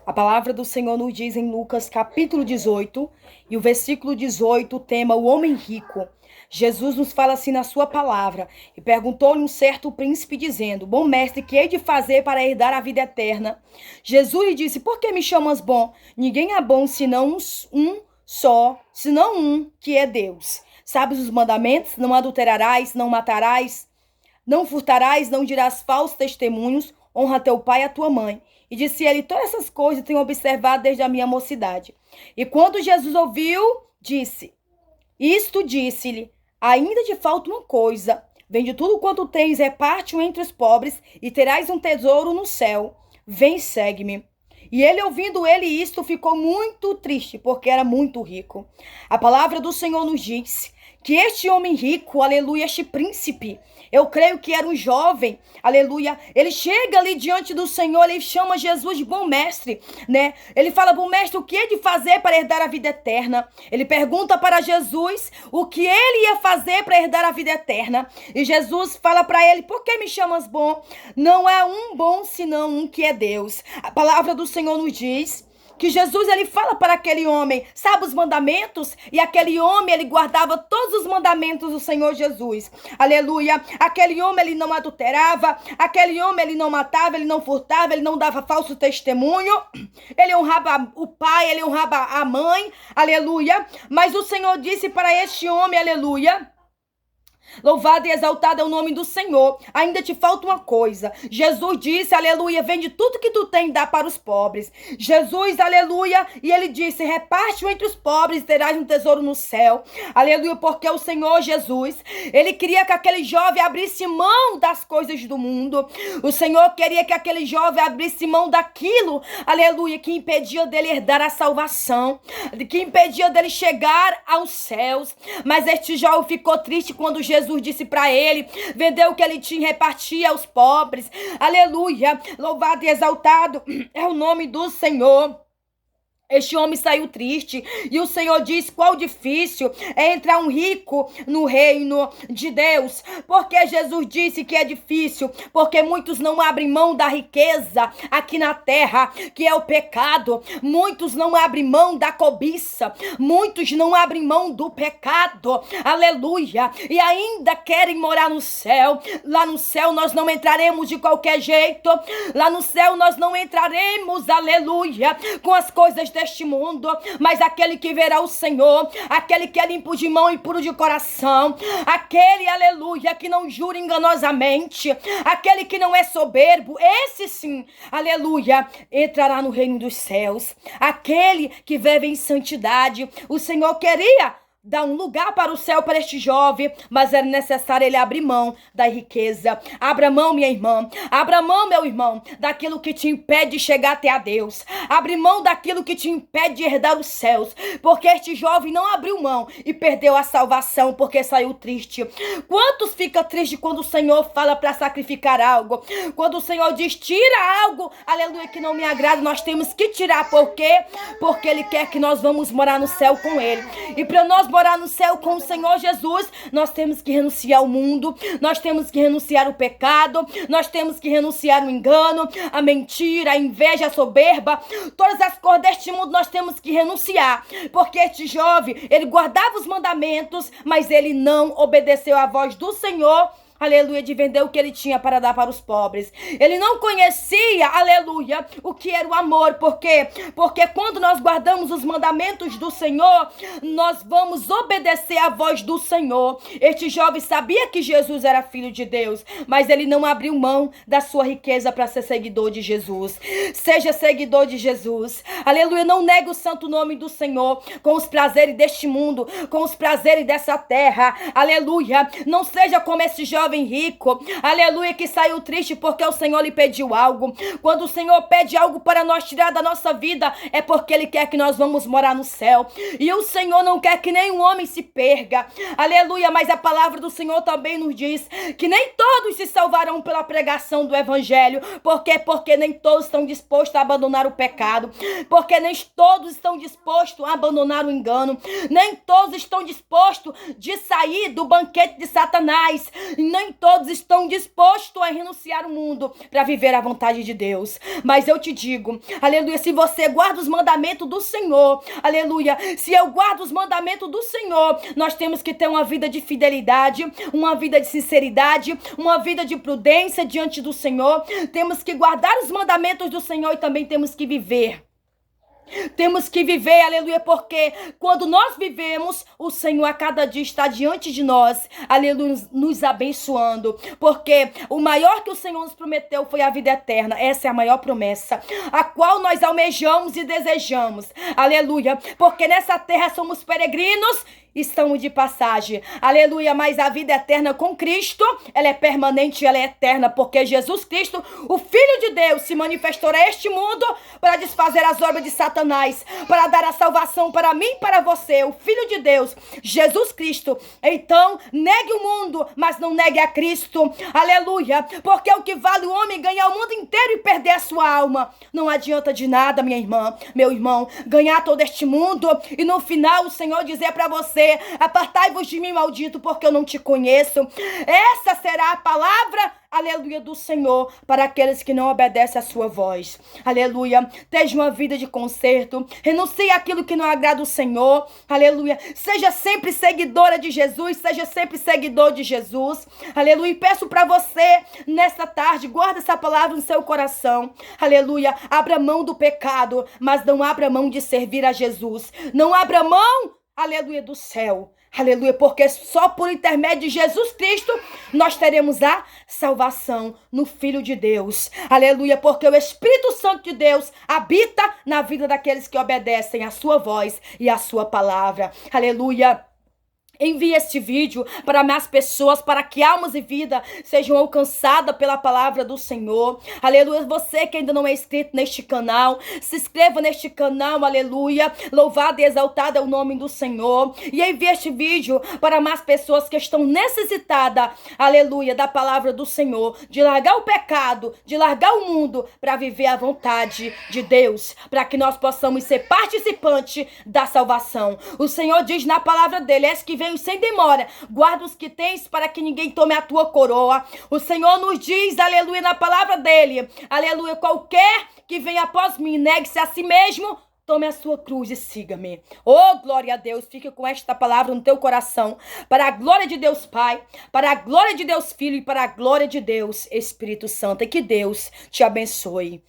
A palavra do Senhor nos diz em Lucas capítulo 18, e o versículo 18, o tema, o homem rico. Jesus nos fala assim na sua palavra, e perguntou-lhe um certo príncipe, dizendo: Bom mestre, que hei de fazer para herdar a vida eterna? Jesus lhe disse: Por que me chamas bom? Ninguém é bom senão um só, senão um, que é Deus. Sabes os mandamentos? Não adulterarás, não matarás, não furtarás, não dirás falsos testemunhos, honra teu pai e a tua mãe. E disse ele: Todas essas coisas tenho observado desde a minha mocidade. E quando Jesus ouviu, disse-lhe: Ainda te falta uma coisa. Vende tudo quanto tens, reparte-o entre os pobres, e terás um tesouro no céu. Vem, segue-me. E ele, ouvindo ele isto, ficou muito triste, porque era muito rico. A palavra do Senhor nos diz que este homem rico, aleluia, este príncipe, eu creio que era um jovem, aleluia, ele chega ali diante do Senhor, ele chama Jesus de bom mestre, né? Ele fala: bom mestre, o que é de fazer para herdar a vida eterna? Ele pergunta para Jesus o que ele ia fazer para herdar a vida eterna. E Jesus fala para ele: por que me chamas bom? Não é um bom senão um, que é Deus. A palavra do Senhor nos diz que Jesus, ele fala para aquele homem, sabe os mandamentos? E aquele homem, ele guardava todos os mandamentos do Senhor Jesus. Aleluia. Aquele homem, ele não adulterava. Aquele homem, ele não matava, ele não furtava, ele não dava falso testemunho. Ele honrava o pai, ele honrava a mãe. Aleluia. Mas o Senhor disse para este homem, aleluia: Louvado e exaltado é o nome do Senhor. Ainda te falta uma coisa. Jesus disse, aleluia, vende tudo que tu tem e dá para os pobres. Jesus, aleluia, e ele disse: reparte-o entre os pobres e terás um tesouro no céu. Aleluia, porque o Senhor Jesus, ele queria que aquele jovem abrisse mão das coisas do mundo. O Senhor queria que aquele jovem abrisse mão daquilo, aleluia, que impedia dele herdar a salvação, que impedia dele chegar aos céus. Mas este jovem ficou triste quando Jesus disse para ele: vendeu o que ele tinha e repartia aos pobres. Aleluia, louvado e exaltado é o nome do Senhor. Este homem saiu triste, e o Senhor diz: qual difícil é entrar um rico no reino de Deus. Porque Jesus disse que é difícil, porque muitos não abrem mão da riqueza aqui na terra, que é o pecado. Muitos não abrem mão da cobiça, muitos não abrem mão do pecado, aleluia, e ainda querem morar no céu. Lá no céu nós não entraremos de qualquer jeito, lá no céu nós não entraremos, aleluia, com as coisas deste mundo, mas aquele que verá o Senhor, aquele que é limpo de mão e puro de coração, aquele, aleluia, que não jura enganosamente, aquele que não é soberbo, esse sim, aleluia, entrará no reino dos céus. Aquele que vive em santidade. O Senhor queria dar um lugar para o céu para este jovem, mas era necessário ele abrir mão da riqueza. Abra mão, minha irmã. Abra mão, meu irmão, daquilo que te impede de chegar até a Deus. Abre mão daquilo que te impede de herdar os céus, porque este jovem não abriu mão e perdeu a salvação porque saiu triste. Quantos ficam tristes quando o Senhor fala para sacrificar algo? Quando o Senhor diz: tira algo, aleluia, que não me agrada, nós temos que tirar. Por quê? Porque Ele quer que nós vamos morar no céu com Ele. E para nós morar no céu com o Senhor Jesus, nós temos que renunciar ao mundo, nós temos que renunciar ao pecado, nós temos que renunciar ao engano, a mentira, a inveja, a soberba, todas as coisas deste mundo nós temos que renunciar, porque este jovem, ele guardava os mandamentos, mas ele não obedeceu à voz do Senhor, aleluia, de vender o que ele tinha para dar para os pobres. Ele não conhecia, aleluia, o que era o amor. Por quê? Porque quando nós guardamos os mandamentos do Senhor, nós vamos obedecer à voz do Senhor. Este jovem sabia que Jesus era filho de Deus, mas ele não abriu mão da sua riqueza para ser seguidor de Jesus. Seja seguidor de Jesus, aleluia. Não negue o santo nome do Senhor com os prazeres deste mundo, com os prazeres dessa terra, aleluia. Não seja como esse jovem rico, aleluia, que saiu triste porque o Senhor lhe pediu algo. Quando o Senhor pede algo para nós tirar da nossa vida, é porque Ele quer que nós vamos morar no céu. E o Senhor não quer que nenhum homem se perca, aleluia. Mas a palavra do Senhor também nos diz que nem todos se salvarão pela pregação do evangelho. Por quê? Porque nem todos estão dispostos a abandonar o pecado. porque nem todos estão dispostos a abandonar o engano, nem todos estão dispostos de sair do banquete de Satanás, nem todos estão dispostos a renunciar ao mundo para viver a vontade de Deus. Mas eu te digo, aleluia, se você guarda os mandamentos do Senhor, aleluia, se eu guardo os mandamentos do Senhor, nós temos que ter uma vida de fidelidade, uma vida de sinceridade, uma vida de prudência diante do Senhor. Temos que guardar os mandamentos do Senhor e também temos que viver. Temos que viver, aleluia, porque quando nós vivemos, o Senhor a cada dia está diante de nós, aleluia, nos abençoando, porque o maior que o Senhor nos prometeu foi a vida eterna. Essa é a maior promessa, a qual nós almejamos e desejamos, aleluia, porque nessa terra somos peregrinos, estamos de passagem, aleluia, mas a vida eterna com Cristo, ela é permanente, ela é eterna, porque Jesus Cristo, o Filho de Deus, se manifestou a este mundo para desfazer as obras de Satanás, para dar a salvação para mim e para você, o Filho de Deus, Jesus Cristo. Então, negue o mundo, mas não negue a Cristo, aleluia, porque o que vale o homem ganhar o mundo inteiro e perder a sua alma. Não adianta de nada, minha irmã, meu irmão, ganhar todo este mundo e no final o Senhor dizer para você: apartai-vos de mim, maldito, porque eu não te conheço. Essa será a palavra, aleluia, do Senhor para aqueles que não obedecem à sua voz. Aleluia. Tenha uma vida de conserto. Renuncie àquilo que não agrada o Senhor. Aleluia. Seja sempre seguidora de Jesus. Seja sempre seguidor de Jesus. Aleluia. E peço para você, nesta tarde, guarda essa palavra no seu coração. Aleluia. Abra mão do pecado, mas não abra mão de servir a Jesus. Não abra mão, aleluia, do céu. Aleluia, porque só por intermédio de Jesus Cristo nós teremos a salvação no Filho de Deus. Aleluia, porque o Espírito Santo de Deus habita na vida daqueles que obedecem a sua voz e a sua palavra. Aleluia. Envie este vídeo para mais pessoas, para que almas e vida sejam alcançadas pela palavra do Senhor. Aleluia. Você que ainda não é inscrito neste canal, se inscreva neste canal. Aleluia. Louvado e exaltado é o nome do Senhor. E envie este vídeo para mais pessoas que estão necessitadas, aleluia, da palavra do Senhor, de largar o pecado, de largar o mundo para viver a vontade de Deus, para que nós possamos ser participantes da salvação. O Senhor diz na palavra dele: és que venho sem demora, guarda os que tens para que ninguém tome a tua coroa. O Senhor nos diz, aleluia, na palavra dele, aleluia, qualquer que venha após mim, negue-se a si mesmo, tome a sua cruz e siga-me. Oh, glória a Deus, fique com esta palavra no teu coração, para a glória de Deus Pai, para a glória de Deus Filho e para a glória de Deus Espírito Santo. E que Deus te abençoe.